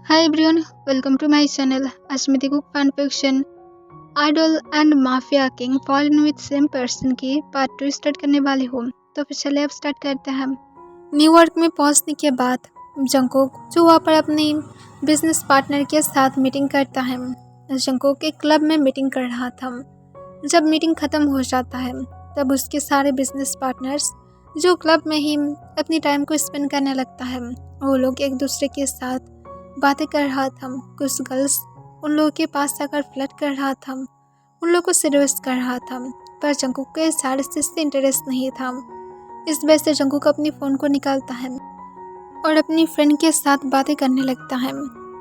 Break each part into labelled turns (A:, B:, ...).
A: Hi everyone, welcome to my channel Ashmiti Cook Fan Fiction. Idol and mafia king fallen with same person की part 2 start करने वाली हूँ। तो फिर चले अब स्टार्ट करते हैं। न्यूयॉर्क में पहुंचने के बाद जंगकुक जो वहाँ पर अपनी बिजनेस पार्टनर के साथ मीटिंग करता है। जंगकुक एक क्लब में मीटिंग कर रहा था। जब मीटिंग ख़त्म हो जाता है तब उसके सारे बिजनेस पार्टनर्स जो क्लब में ही अपनी टाइम को स्पेंड करने लगता है, वो लोग एक दूसरे के साथ बातें कर रहा था। कुछ गर्ल्स उन लोगों के पास आकर फ्लर्ट कर रहा था, उन लोगों को सीरियस कर रहा था, पर जंगकुक को इस सारे चीज़ से इंटरेस्ट नहीं था। इस वजह से जंगकुक अपनी फ़ोन को निकालता है और अपनी फ्रेंड के साथ बातें करने लगता है।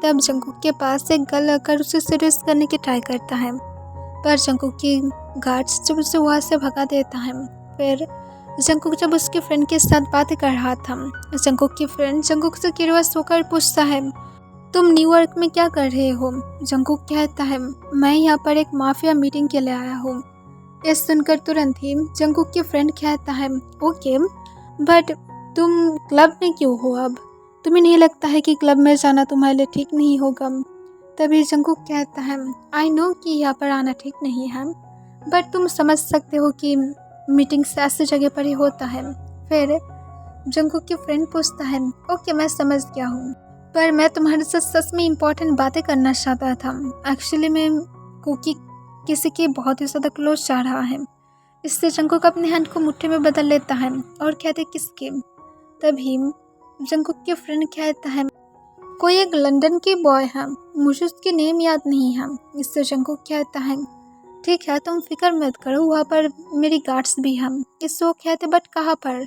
A: तब जंगकुक के पास एक गर्ल आकर उसे सीरियस करने की ट्राई करता है, पर जंगकुक की गार्ड्स जब उसे वहाँ से भगा देता है। फिर जंगकुक जब उसकी फ्रेंड के साथ बातें कर रहा था, जंगकुक की फ्रेंड जंगकुक से क्यूरियस होकर पूछता है, तुम न्यूयॉर्क में क्या कर रहे हो? जंगकुक कहता है, मैं यहाँ पर एक माफिया मीटिंग के लिए आया हूँ। ये सुनकर तुरंत ही जंगकुक की फ्रेंड कहता है, ओके, बट तुम क्लब में क्यों हो? अब तुम्हें नहीं लगता है कि क्लब में जाना तुम्हारे लिए ठीक नहीं होगा? तभी जंगकुक कहता है, आई नो कि यहाँ पर आना ठीक नहीं है, बट तुम समझ सकते हो कि मीटिंग्स ऐसी जगह पर ही होता है। फिर जंगकुक की फ्रेंड पूछता है, ओके मैं समझ गया हूँ, पर मैं तुम्हारे साथ सच में इम्पोर्टेंट बातें करना चाहता था। एक्चुअली मैं कुकी किसी के बहुत ही ज़्यादा क्लोज चाह रहा है। इससे जंगकुक अपने हैंड को मुट्ठी में बदल लेता है और कहते किसके? तभी जंगकुक के फ्रेंड कहता है, कोई एक लंदन की बॉय है, मुझे उसकी नेम याद नहीं है। इससे जंगकुक कहता है, ठीक है तुम फिक्र मत करो, वहाँ पर मेरी गार्ड्स भी हैं। इससे वो कहते, बट कहाँ पर?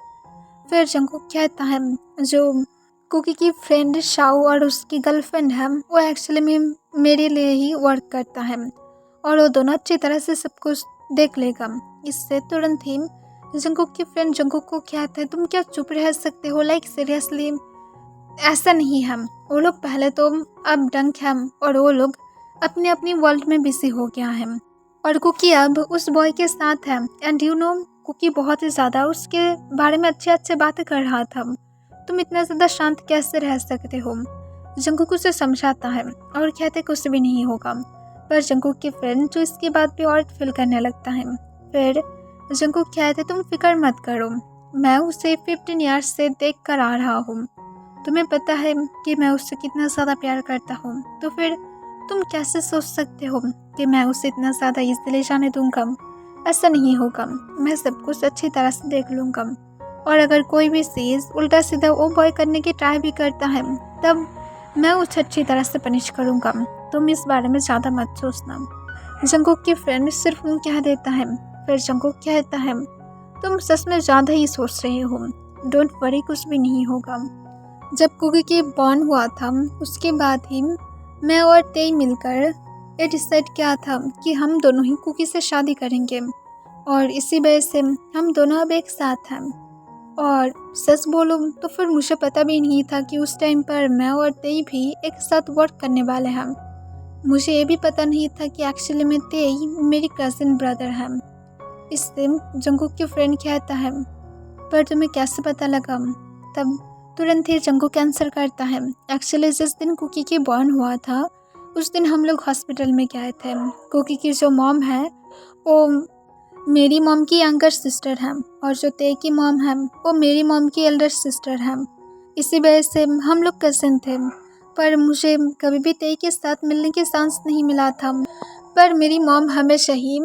A: फिर जंगकुक कहता है, जो कुकी की फ्रेंड शाओ और उसकी गर्लफ्रेंड है, वो एक्चुअली में मेरे लिए ही वर्क करता है और वो दोनों अच्छी तरह से सब कुछ देख लेगा। इससे तुरंत ही जंगकुक की फ्रेंड जंगकुक को कहता है, तुम क्या चुप रह सकते हो? लाइक सीरियसली ऐसा नहीं है। वो लोग पहले तो अब डंक है और वो लोग अपने अपनी वर्ल्ड में बिजी हो गया है और कुकी अब उस बॉय के साथ है। एंड यू नो कुकी बहुत ही ज़्यादा उसके बारे में अच्छे अच्छे बातें कर रहा था। तुम इतना ज़्यादा शांत कैसे रह सकते हो? जंगकुक उसे समझाता है और कहते कुछ भी नहीं होगा, पर जंगकुक की फ्रेंड जो इसकी बात पे और फील करने लगता है। फिर जंगकुक कहते, तुम फिक्र मत करो, मैं उसे 15 ईयर्स से देख कर आ रहा हूँ। तुम्हें पता है कि मैं उससे कितना ज़्यादा प्यार करता हूँ, तो फिर तुम कैसे सोच सकते हो कि मैं उसे इतना ज़्यादा इजीली जाने दूंगा? ऐसा नहीं होगा, मैं सब कुछ अच्छी तरह से देख लूँगा और अगर कोई भी चीज़ उल्टा सीधा वो बॉय करने की ट्राई भी करता है तब मैं उसे अच्छी तरह से पनिश करूँगा। तुम इस बारे में ज़्यादा मत सोचना। जंगकुक की फ्रेंड सिर्फ कह देता है। फिर जंगकुक कहता है, तुम सच में ज़्यादा ही सोच रहे हो, डोंट वरी, कुछ भी नहीं होगा। जब कुकी की बॉर्न हुआ था उसके बाद ही मैं और तेई मिलकर ये डिसाइड किया था कि हम दोनों ही कुकी से शादी करेंगे और इसी वजह से हम दोनों अब एक साथ हैं। और सच बोलूं तो फिर मुझे पता भी नहीं था कि उस टाइम पर मैं और तेई भी एक साथ वर्क करने वाले हैं। मुझे ये भी पता नहीं था कि एक्चुअली में तेई मेरी कज़िन ब्रदर है। इससे जंगकुक की फ्रेंड कहता है, पर तुम्हें कैसे पता लगा? तब तुरंत ही जंगकुक आंसर करता है, एक्चुअली जिस दिन कुकी की बॉर्न हुआ था उस दिन हम लोग हॉस्पिटल में गए थे। कुकी की जो मॉम है वो मेरी मॉम की यंगर सिस्टर है और जो ते की मॉम है वो मेरी मॉम की एल्डर सिस्टर है। इसी वजह से हम लोग कज़न थे, पर मुझे कभी भी ते के साथ मिलने की चांस नहीं मिला था। पर मेरी मॉम हमेशा ही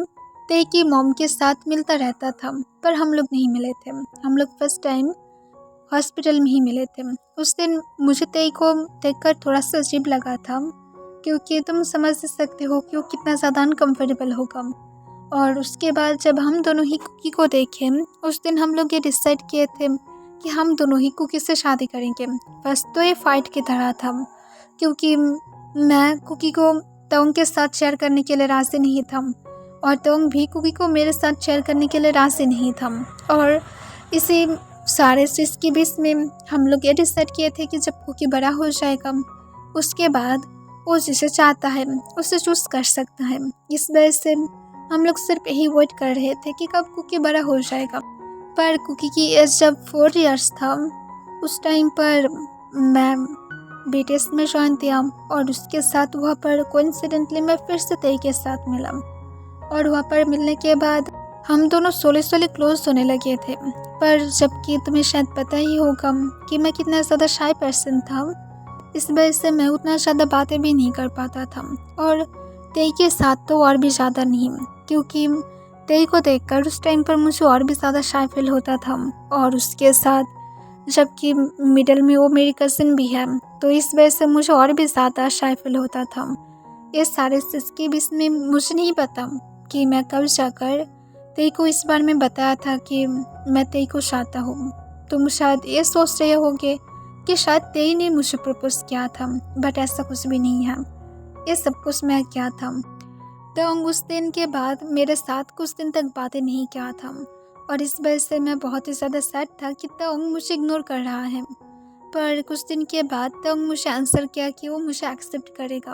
A: ते की मॉम के साथ मिलता रहता था, पर हम लोग नहीं मिले थे। हम लोग फर्स्ट टाइम हॉस्पिटल में ही मिले थे। उस दिन मुझे ते को देखकर थोड़ा सा अजीब लगा था, क्योंकि तुम समझ सकते हो कि वो कितना ज़्यादा अनकम्फर्टेबल होगा। और उसके बाद जब हम दोनों ही कुकी को देखे उस दिन हम लोग ये डिसाइड किए थे कि हम दोनों ही कुकी से शादी करेंगे। फर्स्ट तो ये फाइट की तरह था, क्योंकि मैं कुकी को तोंग के साथ शेयर करने के लिए राज़ी नहीं था और तोंग भी कुकी को मेरे साथ शेयर करने के लिए राज़ी नहीं था। और इसी सारे चीज़ के बीच में हम लोग ये डिसाइड किए थे कि जब कुकी बड़ा हो जाएगा उसके बाद वो जिसे चाहता है उसे चूज़ कर सकता है। इस वजह से हम लोग सिर्फ यही वेट कर रहे थे कि कब कुकी बड़ा हो जाएगा। पर कुकी की एज जब 4 इयर्स था उस टाइम पर मैं बीटीएस में ज्वाइन किया और उसके साथ वहाँ पर कोइंसिडेंटली मैं फिर से तेई के साथ मिला। और वहाँ पर मिलने के बाद हम दोनों सोले क्लोज होने लगे थे। पर जबकि तुम्हें शायद पता ही होगा कि मैं कितना ज़्यादा शाय पर्सन था, इस वजह से मैं उतना ज़्यादा बातें भी नहीं कर पाता था। और तेई के साथ तो और भी ज़्यादा नहीं, क्योंकि तेई को देखकर उस टाइम पर मुझे और भी ज़्यादा शाय फील होता था। और उसके साथ जबकि मिडल में वो मेरी कज़न भी है, तो इस वजह से मुझे और भी ज़्यादा शाय फील होता था। ये सारे चीज़ के बीच में मुझे नहीं पता कि मैं कब जाकर तेई को इस बारे में बताया था कि मैं तेई को चाहता हूँ। तुम शायद ये सोच रहे होगे कि शायद तेई ने मुझे प्रपोज किया था, बट ऐसा कुछ भी नहीं है। ये सब कुछ मैं क्या था। तो उस दिन के बाद मेरे साथ कुछ दिन तक बातें नहीं किया था, और इस वजह से मैं बहुत ही ज़्यादा सैड था कि तोंग मुझे इग्नोर कर रहा है। पर कुछ दिन के बाद तोंग मुझे आंसर किया कि वो मुझे एक्सेप्ट करेगा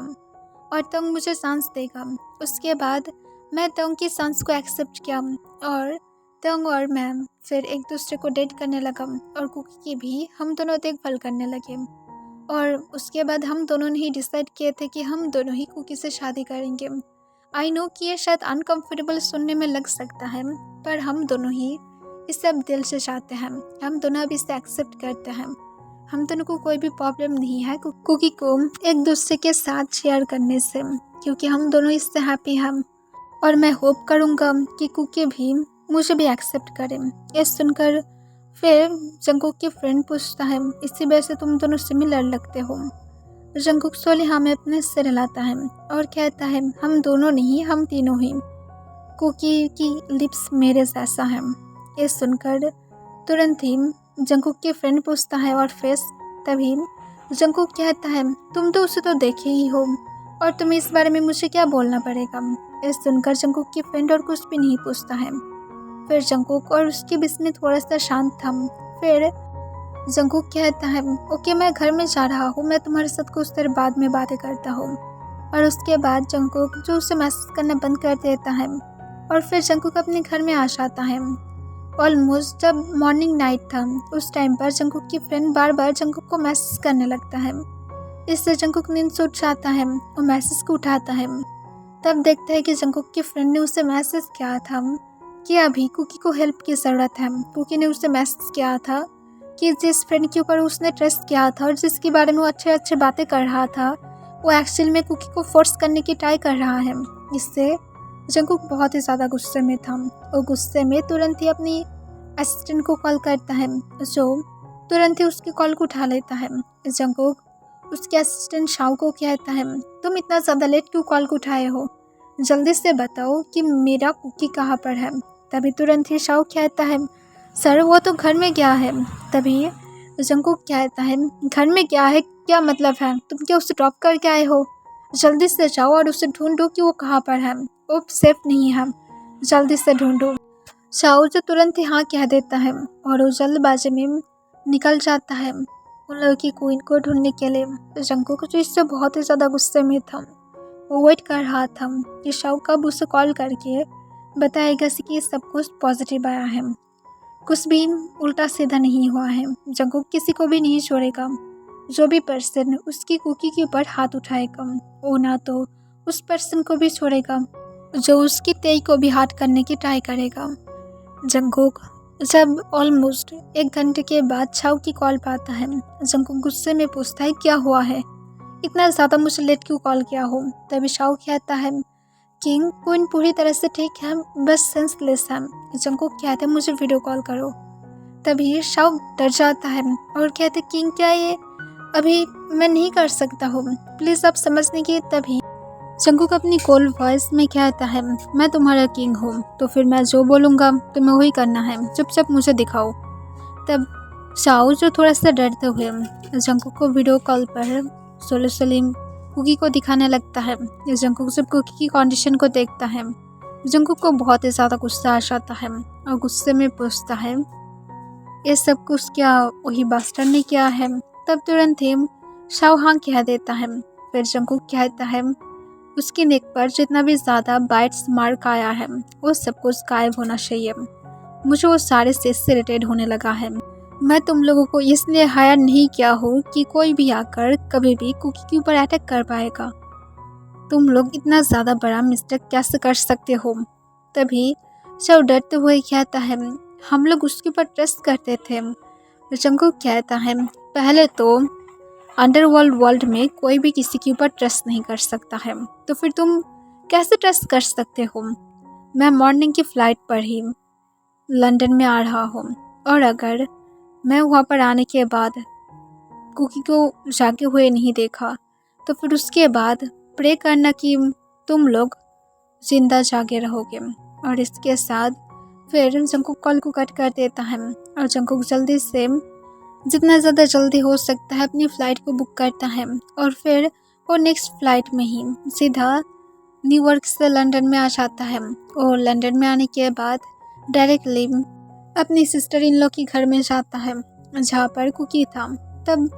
A: और तोंग मुझे चांस देगा। उसके बाद मैं तोंग की चांस को एक्सेप्ट किया और तोंग और मैं फिर एक दूसरे को डेट करने लगा और कुकी की भी हम दोनों देखभाल करने लगे। और उसके बाद हम दोनों ने ही डिसाइड किए थे कि हम दोनों ही कुकी से शादी करेंगे। आई नो कि ये शायद अनकम्फर्टेबल सुनने में लग सकता है, पर हम दोनों ही इसे अब दिल से चाहते हैं। हम दोनों अब इसे एक्सेप्ट करते हैं। हम दोनों को कोई भी प्रॉब्लम नहीं है कुकी को एक दूसरे के साथ शेयर करने से, क्योंकि हम दोनों इससे हैप्पी हैं। और मैं होप करूँगा कि कुकी भी मुझे भी एक्सेप्ट करें। ये सुनकर फिर जंगकुक की फ्रेंड पूछता है, इसी वजह से तुम दोनों सिमिलर लगते हो। जंगकुक सोली हमें अपने सिर हिलाता है और कहता है, हम दोनों नहीं, हम तीनों ही। कुकी की लिप्स मेरे जैसा है। ये सुनकर तुरंत ही जंगकुक की फ्रेंड पूछता है और फिर तभी जंगकुक कहता है, तुम तो उसे तो देखे ही हो और तुम्हें इस बारे में मुझे क्या बोलना पड़ेगा। ये सुनकर जंगकुक की फ्रेंड और कुछ भी नहीं पूछता है। फिर जंगकुक और उसके बीच में थोड़ा सा शांत था। फिर जंगकुक कहता है, ओके मैं घर में जा रहा हूँ, मैं तुम्हारे साथ कुछ देर बाद में बातें करता हूँ। और उसके बाद जंगकुक जो उसे मैसेज करना बंद कर देता है और फिर जंगकुक अपने घर में आ जाता है। ऑलमोस्ट जब मॉर्निंग नाइट था उस टाइम पर जंगकुक की फ्रेंड बार बार जंगकुक को मैसेज करने लगता है। इससे जंगकुक नींद से उठ जाता है और मैसेज को उठाता है। तब देखता है कि जंगकुक की फ्रेंड ने उसे मैसेज किया था कि अभी कुकी को हेल्प की ज़रूरत है। कुकी ने उसे मैसेज किया था कि जिस फ्रेंड के ऊपर उसने ट्रस्ट किया था और जिसके बारे में वो अच्छे बातें कर रहा था, वो एक्चुअली में कुकी को फोर्स करने की ट्राई कर रहा है। इससे जंगकुक बहुत ही ज़्यादा गुस्से में था और गुस्से में तुरंत ही अपनी असिस्टेंट को कॉल करता है, जो तुरंत ही उसकी कॉल को उठा लेता है। जंगकुक उसके असिस्टेंट शाओ को कहता है, तुम इतना ज़्यादा लेट क्यों कॉल को उठाए हो, जल्दी से बताओ कि मेरा कुकी कहाँ पर है। तभी तुरंत ही शाओ कहता है, सर वो तो घर में गया है। तभी जंगकुक कहता है, घर में गया है क्या मतलब है, तुम क्या उसे ड्रॉप करके आए हो, जल्दी से जाओ और उसे ढूंढो कि वो कहाँ पर है, वो सेफ नहीं है, जल्दी से ढूंढो। शाओ जो तुरंत ही हाँ कह देता है और वो जल्दबाजी में निकल जाता है उन लोगों की क्वीन को ढूंढने के लिए। जंगकुक जो इससे बहुत ही ज़्यादा गुस्से में था, वो वेट कर रहा था कि शाओ कब उसे कॉल करके बताएगा कि सब कुछ पॉजिटिव आया है। कुछ भी उल्टा सीधा नहीं हुआ है। जंगकुक किसी को भी नहीं छोड़ेगा। जो भी पर्सन उसकी कुकी के ऊपर हाथ उठाएगा, वो ना तो उस पर्सन को भी छोड़ेगा जो उसकी तेई को भी हाथ करने की ट्राई करेगा। जंगकुक जब ऑलमोस्ट 1 घंटे के बाद शाओ की कॉल पाता है, जंगकुक गुस्से में पूछता है, क्या हुआ है, इतना ज़्यादा मुझे लेट क्यों कॉल किया हो। तभी शाओ कहता है, किंग क्वीन पूरी तरह से ठीक है, बस सेंसलेस है। जंगकुक कहते हैं, मुझे वीडियो कॉल करो। तभी शाओ डर जाता है और कहते, किंग क्या ये अभी मैं नहीं कर सकता हूँ, प्लीज़ आप समझने की। तभी जंगकुक अपनी कोल्ड वॉइस में कहता है, मैं तुम्हारा किंग हूँ, तो फिर मैं जो बोलूँगा तुम्हें वही करना है, चुपचाप मुझे दिखाओ। तब शाओ जो थोड़ा सा डरते हुए जंगकुक को वीडियो कॉल पर स्लोली कुकी को दिखाने लगता है। जंगकुक जब कुकी की कंडीशन को देखता है, जंगकुक को बहुत ही ज़्यादा गुस्सा आ जाता है और गुस्से में पूछता है, ये सब कुछ क्या वही बास्टर ने किया है। तब तुरंत ही शाओ हाँ कह देता है। फिर जंगकुक कहता है, उसकी नेक पर जितना भी ज़्यादा बाइट्स मार्क आया है वो सब कुछ गायब होना चाहिए, मुझे वो सारे चीज़ से इरिटेट होने लगा है। मैं तुम लोगों को इसलिए हायर नहीं किया हो कि कोई भी आकर कभी भी कुकी के ऊपर अटैक कर पाएगा। तुम लोग इतना ज़्यादा बड़ा मिस्टेक कैसे कर सकते हो? तभी शव डरते हुए कहता है, हम लोग उसके ऊपर ट्रस्ट करते थे। जंगकुक कहता है, पहले तो अंडरवर्ल्ड में कोई भी किसी के ऊपर ट्रस्ट नहीं कर सकता है, तो फिर तुम कैसे ट्रस्ट कर सकते हो? मैं मॉर्निंग की फ़्लाइट पर ही लंदन में आ रहा हूँ, और अगर मैं वहाँ पर आने के बाद कुकी को जागे हुए नहीं देखा तो फिर उसके बाद प्रे करना कि तुम लोग जिंदा जागे रहोगे। और इसके साथ फिर जंगकुक कॉल को कट कर देता है और जंगकुक जल्दी से जितना ज़्यादा जल्दी हो सकता है अपनी फ़्लाइट को बुक करता है और फिर वो नेक्स्ट फ़्लाइट में ही सीधा न्यूयॉर्क से लंदन में आ जाता है। और लंदन में आने के बाद डायरेक्टली अपनी सिस्टर इन लॉ के घर में जाता है जहाँ पर कुकी था। तब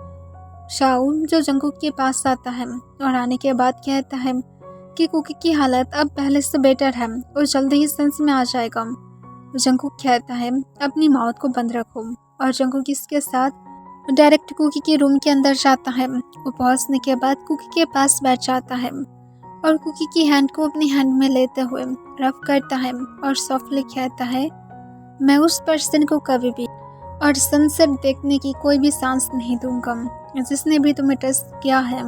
A: शाओ जो जंगकुक के पास आता है और आने के बाद कहता है कि कुकी की हालत अब पहले से बेटर है और जल्दी ही सेंस में आ जाएगा। जंगकुक कहता है अपनी माउथ को बंद रखो, और जंगकुक इसके साथ डायरेक्ट कुकी के रूम के अंदर जाता है। वो पहुंचने के बाद कुकी के पास बैठ जाता है और कुकी की हैंड को अपनी हैंड में लेते हुए रफ करता है और सॉफ्टली कहता है, मैं उस पर्सन को कभी भी और सनसेट देखने की कोई भी चांस नहीं दूंगा। जिसने भी तुम्हें टेस्ट किया है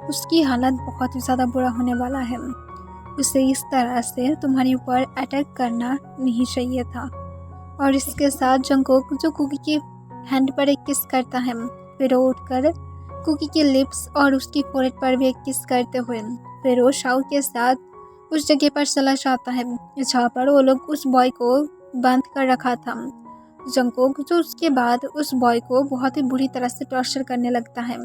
A: उसकी हालत बहुत ही ज़्यादा बुरा होने वाला है। उसे इस तरह से तुम्हारे ऊपर अटैक करना नहीं चाहिए था। और इसके साथ जंगकुक जो कुकी के हैंड पर एक किस करता है, फिर वो उठकर कुकी के लिप्स और उसकी फोrehead पर भी एक किस करते हुए फिर वो शाओ के साथ उस जगह पर चला जाता है जहाँ पर वो लोग उस बॉय को बांध कर रखा था। जंगकुक जो उसके बाद उस बॉय को बहुत ही बुरी तरह से टॉर्चर करने लगता है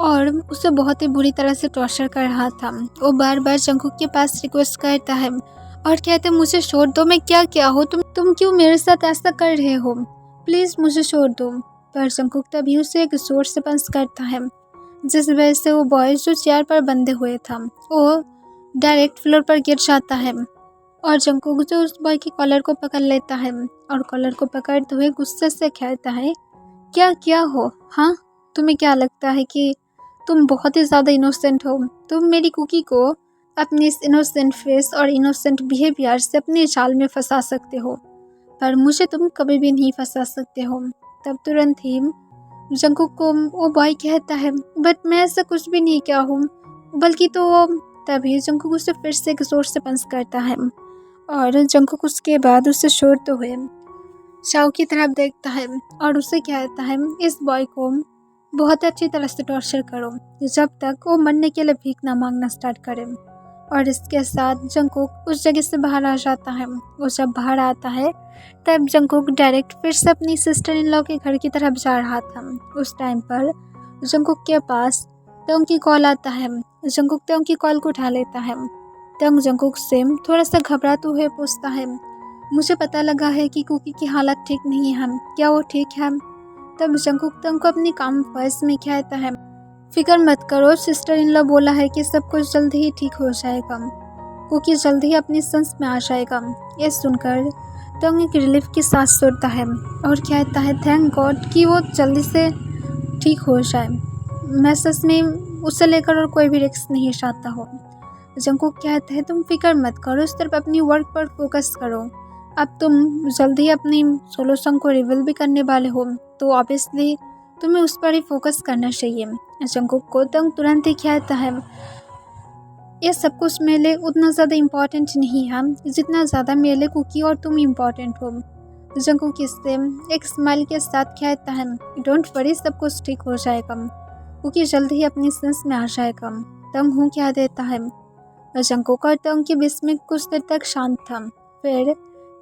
A: और उसे बहुत ही बुरी तरह से टॉर्चर कर रहा था। वो बार बार जंगकुक के पास रिक्वेस्ट करता है और कहते मुझे छोड़ दो, मैं क्या क्या हो, तुम क्यों मेरे साथ ऐसा कर रहे हो, प्लीज़ मुझे छोड़ दो। पर जंगकुक तभी उसे एक जोर से पंच करता है जिस वजह से वो बॉय जो चेयर पर बंधे हुए था वो डायरेक्ट फ्लोर पर गिर जाता है। और जंगकुक जो उस बॉय की कॉलर को पकड़ लेता है और कॉलर को पकड़ते हुए गुस्से से कहता है, क्या हो, हाँ तुम्हें क्या लगता है कि तुम बहुत ही ज़्यादा इनोसेंट हो? तुम मेरी कुकी को अपनी इस इनोसेंट फेस और इनोसेंट बिहेवियर से अपने जाल में फंसा सकते हो, पर मुझे तुम कभी भी नहीं फंसा सकते हो। तब तुरंत ही जंगकुक को वो बॉय कहता है, बट मैं ऐसा कुछ भी नहीं किया हूँ, बल्कि तो तभी जंगकुक उसे फिर से एक जोर से पंच करता है और जंगकुक उसके बाद उसे छोड़ते हुए शाओ की तरफ देखता है और उसे कहता है, इस बॉय को बहुत अच्छी तरह से टॉर्चर करो जब तक वो मरने के लिए भीख ना मांगना स्टार्ट करे। और इसके साथ जंगकुक उस जगह से बाहर आ जाता है। वो जब बाहर आता है तब जंगकुक डायरेक्ट फिर से अपनी सिस्टर इन लॉ के घर की तरफ जा रहा था। उस टाइम पर जंगकुक के पास तंग की कॉल आता है। जंगकुक तंग की कॉल को उठा लेता है। तंग जंगकुक से थोड़ा सा घबराते हुए पूछता है, मुझे पता लगा है कि कुकी की हालत ठीक नहीं है, क्या वो ठीक है? तब जंगकुक तंग को अपनी काम वॉइस में कहता है, फिक्र मत करो, सिस्टर इन लॉ बोला है कि सब कुछ जल्दी ही ठीक हो जाएगा, कुकी जल्दी ही अपनी सेंस में आ जाएगा। ये सुनकर तंग एक रिलीफ की सांस छोड़ता है और कहता है, थैंक गॉड कि वो जल्दी से ठीक हो जाए। मैं सच में उसे लेकर और कोई भी रिस्क नहीं चाहता हो। जंगकुक कहता है, तुम फिक्र मत करो, सिर्फ अपनी वर्क पर फोकस करो। अब तुम जल्दी ही अपनी सोलो सॉन्ग को रिवील भी करने वाले हो, तो ऑब्वियसली तुम्हें उस पर ही फोकस करना चाहिए। जंगकुक को तंग तुरंत ही कहता है, ये सब कुछ मेरे लिए उतना ज़्यादा इम्पोर्टेंट नहीं है जितना ज़्यादा मेरे लिए कुकी और तुम इम्पोर्टेंट हो। जंगकुक इससे एक स्माइल के साथ कहता है, डोंट वरी, सब कुछ ठीक हो जाएगा, कुकी जल्दी ही अपनी सेंस में आ जाएगा। तंग हूँ कह देता है। जंगकुक और तंग के बीच में कुछ देर तक शांत था। फिर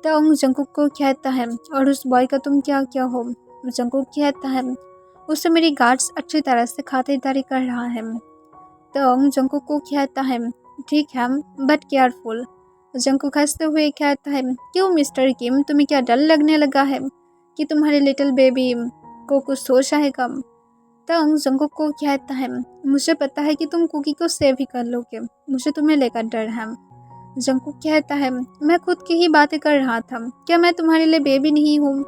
A: तंग जंगकुक को कहता है, और उस बॉय का तुम क्या क्या हो? जंगकुक कहता है, उससे मेरी गार्ड्स अच्छी तरह से खातिरदारी कर रहा है। तंग जंगकुक को कहता है, ठीक है बट केयरफुल। जंगकुक हंसते हुए कहता है, क्यों मिस्टर किम, तुम्हें क्या डर लगने लगा है कि तुम्हारे लिटिल बेबी को कुछ हो जाएगा? तंग जंगकुक को कहता है, मुझे पता है कि तुम कुकी को सेव ही कर लोगे, मुझे तुम्हें लेकर डर है। जंगकुक कहता है, मैं खुद की ही बातें कर रहा था, क्या मैं तुम्हारे लिए बेबी नहीं हूँ?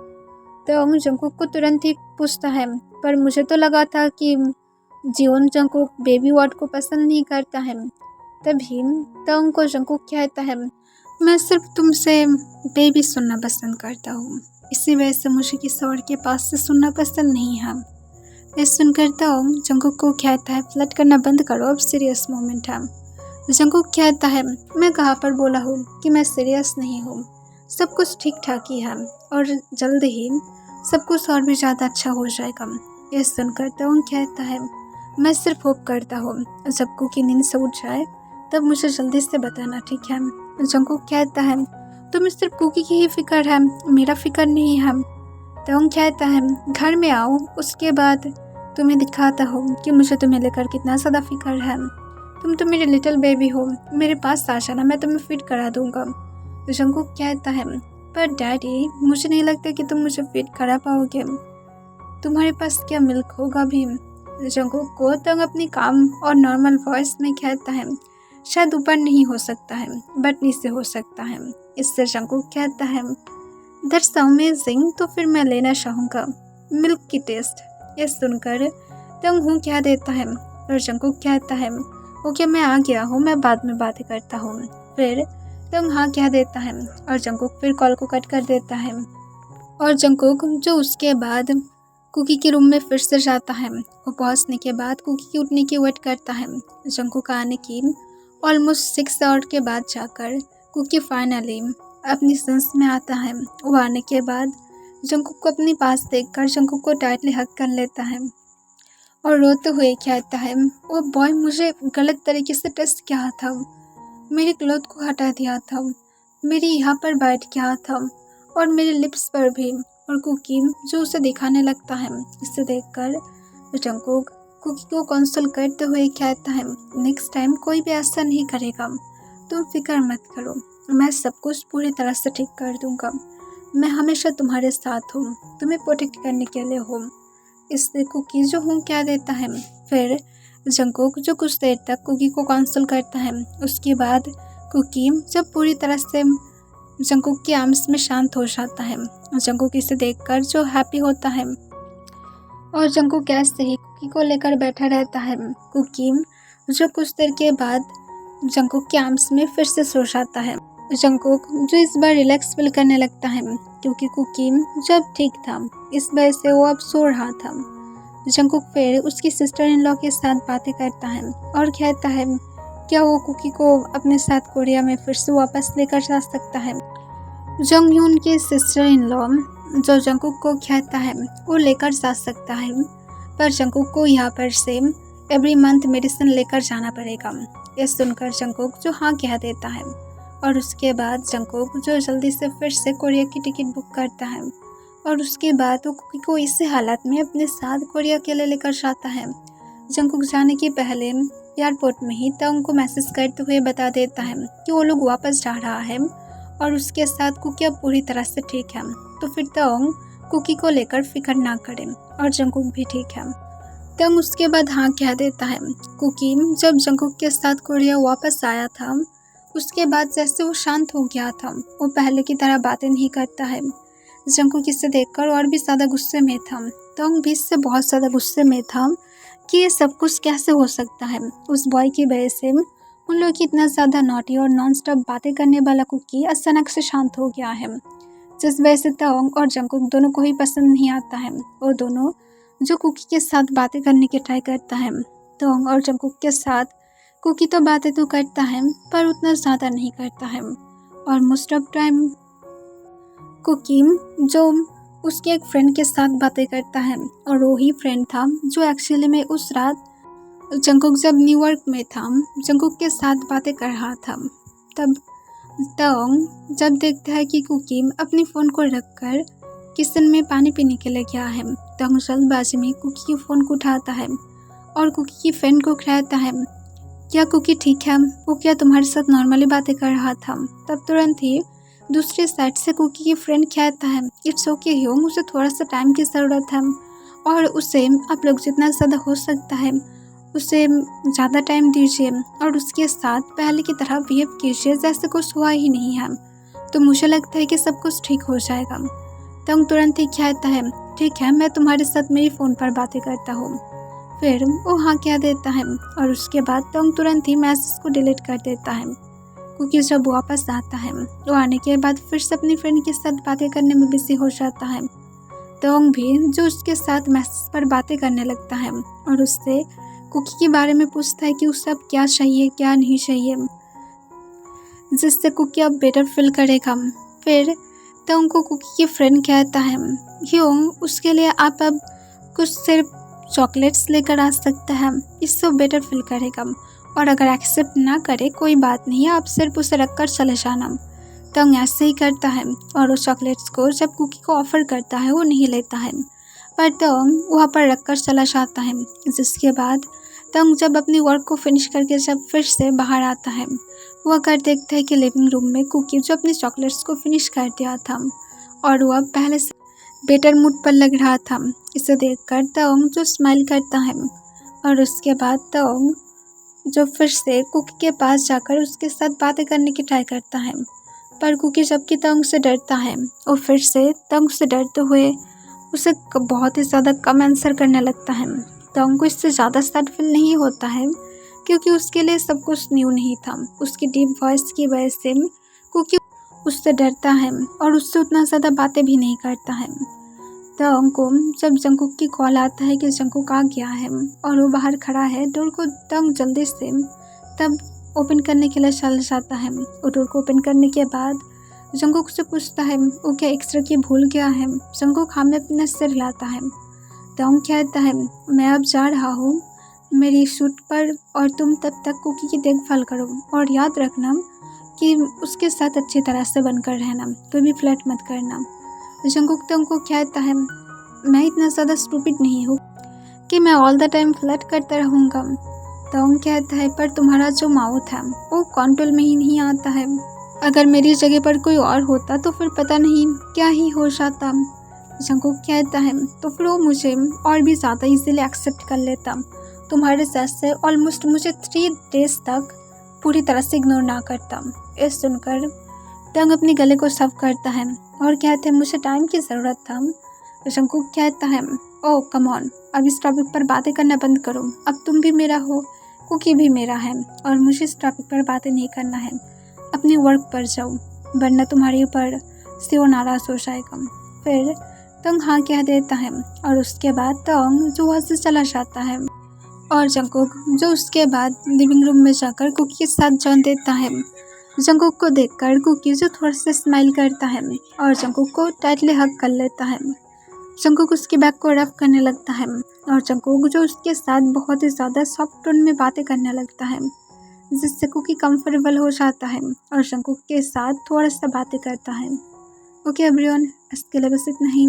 A: तो जंगकुक को तुरंत ही पूछता है, पर मुझे तो लगा था कि जियोन जंगकुक बेबी वर्ड को पसंद नहीं करता है। तभी तंग को जंगकुक कहता है, मैं सिर्फ तुमसे बेबी सुनना पसंद करता हूँ, इसी वजह से मुझे किसी और के पास से सुनना पसंद नहीं है। ये सुनकर तंग जंगकुक को कहता है, फ्लर्ट करना बंद करो, अब सीरियस मोमेंट है। जंगकुक कहता है, मैं कहाँ पर बोला हूँ कि मैं सीरियस नहीं हूँ, सब कुछ ठीक ठाक ही है और जल्द ही सब कुछ और भी ज़्यादा अच्छा हो जाएगा। यह सुनकर तंग कहता है, मैं सिर्फ होप करता हूँ जब कुकी नींद से उठ जाए तब मुझे जल्दी से बताना, ठीक है। जंगकुक कहता है, तुम्हें सिर्फ कुकी की ही फिक्र है, मेरा फिक्र नहीं है। तंग कहता है, घर में आओ, उसके बाद तुम्हें दिखाता हूँ कि मुझे तुम्हें लेकर कितना ज़्यादा फिक्र है। तुम तो मेरी लिटिल बेबी हो, मेरे पास आ जाना, मैं तुम्हें फीड करा दूँगा। जंगकुक कहता है, पर डैडी मुझे नहीं लगता कि तुम मुझे फीड करा पाओगे, तुम्हारे पास क्या मिल्क होगा भी। जंगकुक को तंग अपनी काम और नॉर्मल वॉइस में कहता है, शायद ऊपर नहीं हो सकता है बट नीचे हो सकता है। इससे जंगकुक कहता है, दैट्स अमेजिंग, तो फिर मैं लेना चाहूँगा मिल्क की टेस्ट। ये सुनकर तंग हूँ कह देता है और जंगकुक कहता है, ओके मैं आ गया हूँ, मैं बाद में बातें करता हूँ। फिर तंग हाँ कह देता है और जंगकुक फिर कॉल को कट कर देता है। और जंगकुक जो उसके बाद कुकी के रूम में फिर से जाता है, वो पहुँचने के बाद कुकी के उठने की वेट करता है। जंगकुक आने की ऑलमोस्ट 6 आवर के बाद जाकर कुकी फाइनली अपनी सेंस में आता है। वो आने के बाद जंगकुक को अपने पास देखकर जंगकुक को टाइटली हग कर लेता है और रोते हुए कहता है, वो बॉय मुझे गलत तरीके से टच किया था, मेरे क्लोथ को हटा दिया था, मेरे यहाँ पर बैठ गया था और मेरे लिप्स पर भी। और कुकी जो उसे दिखाने लगता है, इसे देखकर जंगकुक कुकी को कंसोल करते हुए कहता है, नेक्स्ट टाइम कोई भी ऐसा नहीं करेगा, तुम फिक्र मत करो, मैं सब कुछ पूरी तरह से ठीक कर दूंगा, मैं हमेशा तुम्हारे साथ हूँ, तुम्हें प्रोटेक्ट करने के लिए हूँ। इससे कुकी जो हूँ कह देता है। फिर जंगकुक जो कुछ देर तक कुकी को कंसोल करता है, उसके बाद कुकी जब पूरी तरह से जंगकुक के आर्म्स में शांत हो जाता है। जंगकुक इसे देखकर जो हैप्पी होता है और जंगकुक ऐसे ही कुकी को लेकर बैठा रहता है। कुकी जो कुछ देर के बाद जंगकुक के आर्म्स में फिर से सो जाता है। जंगकुक जो इस बार रिलैक्स फील करने लगता है क्योंकि कुकी जब ठीक था, इस वजह से वो अब सो रहा था। जंगकुक फिर उसकी सिस्टर इन लॉ के साथ बातें करता है और कहता है क्या वो कुकी को अपने साथ कोरिया में फिर से वापस लेकर जा सकता है। जंगह्यून की सिस्टर इन लॉ जो जंगकुक को कहता है वो लेकर जा सकता है, पर जंगकुक को यहाँ पर से एवरी मंथ मेडिसिन लेकर जाना पड़ेगा। ये सुनकर जंगकुक जो हाँ कह देता है और उसके बाद जंगकुक जो जल्दी से फिर से कोरिया की टिकट बुक करता है और उसके बाद वो कुकी को इसी हालत में अपने साथ कोरिया के लिए लेकर जाता है। जंगकुक जाने के पहले एयरपोर्ट में ही तंग को मैसेज करते हुए बता देता है कि वो लोग वापस जा रहा है और उसके साथ कुकी अब पूरी तरह से ठीक है, तो फिर तंग कुकी को लेकर फिक्र ना करे और जंगकुक भी ठीक है। तंग उसके बाद हाँ कह देता है। कुकी जब जंगकुक के साथ कोरिया वापस आया था, उसके बाद जैसे वो शांत हो गया था, वो पहले की तरह बातें नहीं करता है। जंगकुक इसे देखकर और भी ज़्यादा गुस्से में था। तंग भी इससे बहुत ज़्यादा गुस्से में था कि ये सब कुछ कैसे हो सकता है। उस बॉय की वजह से उन लोगों की इतना ज़्यादा नॉटी और नॉन स्टॉप बातें करने वाला कुकी अचानक से शांत हो गया है, जिस वजह से तंग और जंगकुक दोनों को ही पसंद नहीं आता है। वो दोनों जो कुकी के साथ बातें करने की ट्राई करता है। तंग और जंगकुक के साथ कुकी तो बातें तो करता है पर उतना ज़्यादा नहीं करता है और मोस्ट ऑफ टाइम कुकी जो उसके एक फ्रेंड के साथ बातें करता है और वो ही फ्रेंड था जो एक्चुअली में उस रात जंगकुक जब न्यूयॉर्क में था जंगकुक के साथ बातें कर रहा था। तब तंग जब देखता है कि कुकी अपनी फ़ोन को रखकर किचन में पानी पीने के लिए गया है, तंग जल्दबाजी में कुकी के फ़ोन को उठाता है और कुकी की फ्रेंड को कहता है, क्या कुकी ठीक है, वो क्या तुम्हारे साथ नॉर्मली बातें कर रहा था। तब तुरंत ही दूसरी साइड से कुकी की फ्रेंड कहता है, इट्स ओके ह्यो, मुझे थोड़ा सा टाइम की ज़रूरत है और उसे आप लोग जितना ज़्यादा हो सकता है उसे ज़्यादा टाइम दीजिए और उसके साथ पहले की तरह बिहेव कीजिए जैसे कुछ हुआ ही नहीं है, तो मुझे लगता है कि सब कुछ ठीक हो जाएगा। तंग तुरंत ही कहता है, ठीक है, मैं तुम्हारे साथ मेरी फ़ोन पर बातें करता हूँ। फिर वो हाँ कह देता है और उसके बाद तंग तुरंत ही मैसेज को डिलीट कर देता है। क्योंकि जब वापस आता है वो आने के बाद फिर से अपनी फ्रेंड के साथ बातें करने में बिजी हो जाता है। तोंग भी जो उसके साथ मैसेज पर बातें करने लगता है और उससे कुकी के बारे में पूछता है कि उसे अब क्या चाहिए क्या नहीं चाहिए, जिससे कुकी अब बेटर फील करेगा। फिर तोंग को कुकी की फ्रेंड कहता है, ह्योंग उसके लिए आप अब कुछ सिर्फ चॉकलेट्स लेकर आ सकते हैं, इससे वो बेटर फील करेगा, और अगर एक्सेप्ट ना करे कोई बात नहीं, आप सिर्फ उसे रखकर चले जाना। तंग ऐसे ही करता है और उस चॉकलेट्स को जब कुकी को ऑफर करता है वो नहीं लेता है, पर तंग वहाँ पर रखकर चला जाता है। जिसके बाद तंग जब अपनी वर्क को फिनिश करके जब फिर से बाहर आता है, वो आकर देखता है कि लिविंग रूम में कुकी जो अपनी चॉकलेट्स को फिनिश कर दिया था और वह पहले से बेटर मूड पर लग रहा था। इसे देखकर तंग जो स्माइल करता है और उसके बाद तंग जो फिर से कुकी के पास जाकर उसके साथ बातें करने की ट्राई करता है, पर कुकी जबकि तंग से डरता है और फिर से तंग से डरते हुए उसे बहुत ही ज़्यादा कम आंसर करने लगता है। तंग को इससे ज़्यादा सैड फील नहीं होता है क्योंकि उसके लिए सब कुछ न्यू नहीं था। उसकी डीप वॉइस की वजह से कुकी उससे डरता है और उससे उतना ज़्यादा बातें भी नहीं करता है। तंग को जब जंगकुक की कॉल आता है कि जंगकुक आ गया है और वो बाहर खड़ा है, डोर को तंग जल्दी से तब ओपन करने के लिए चल जाता है। और डोर को ओपन करने के बाद जंगकुक से पूछता है वो क्या एक्सरे की भूल गया है। जंगकुक हाँ में अपना सिर हिलाता है। तंग कहता है, मैं अब जा रहा हूँ मेरी शूट पर और तुम तब तक कुकी की देखभाल करो और याद रखना कि उसके साथ अच्छी तरह से बनकर रहना, कोई भी फ्लर्ट मत करना। जंगकुक तंग को कहता है, मैं इतना ज़्यादा स्टूपिड नहीं हूँ कि मैं ऑल द टाइम फ्लर्ट करता रहूँगा। तंग कहता है, पर तुम्हारा जो माउथ है वो कंट्रोल में ही नहीं आता है। अगर मेरी जगह पर कोई और होता तो फिर पता नहीं क्या ही हो जाता। जंगकुक कहता है, तो फिर वो मुझे और भी ज़्यादा इजीली एक्सेप्ट कर लेता। तुम्हारे साथ से ऑलमोस्ट मुझे 3 डेज तक पूरी तरह से इग्नोर ना करता। ये सुनकर तंग अपने गले को साफ करता है और कहते हैं, मुझे टाइम की ज़रूरत था। जंगकुक कहता है, ओह कम ऑन, अब इस टॉपिक पर बातें करना बंद करो। अब तुम भी मेरा हो, कुकी भी मेरा है और मुझे इस टॉपिक पर बातें नहीं करना है। अपनी वर्क पर जाओ वरना तुम्हारे ऊपर सीओ नाराज़ हो जाएगा। फिर तंग हाँ कह देता है और उसके बाद तंग जो वहाँ से चला जाता है और जंगकुक जो उसके बाद लिविंग रूम में जाकर कुकी के साथ जान देता है। जंगकुक को देखकर कुकी जो थोड़ा सा स्माइल करता है और जंगकुक को टाइटली हग कर लेता है। जंगकुक उसके बैक को रब करने लगता है और जंगकुक जो उसके साथ बहुत ही ज़्यादा सॉफ्ट टोन में बातें करने लगता है, जिससे कुकी कंफर्टेबल हो जाता है और जंगकुक के साथ थोड़ा सा बातें करता है। ओके एवरीवन, इसके लिए बस इतना ही।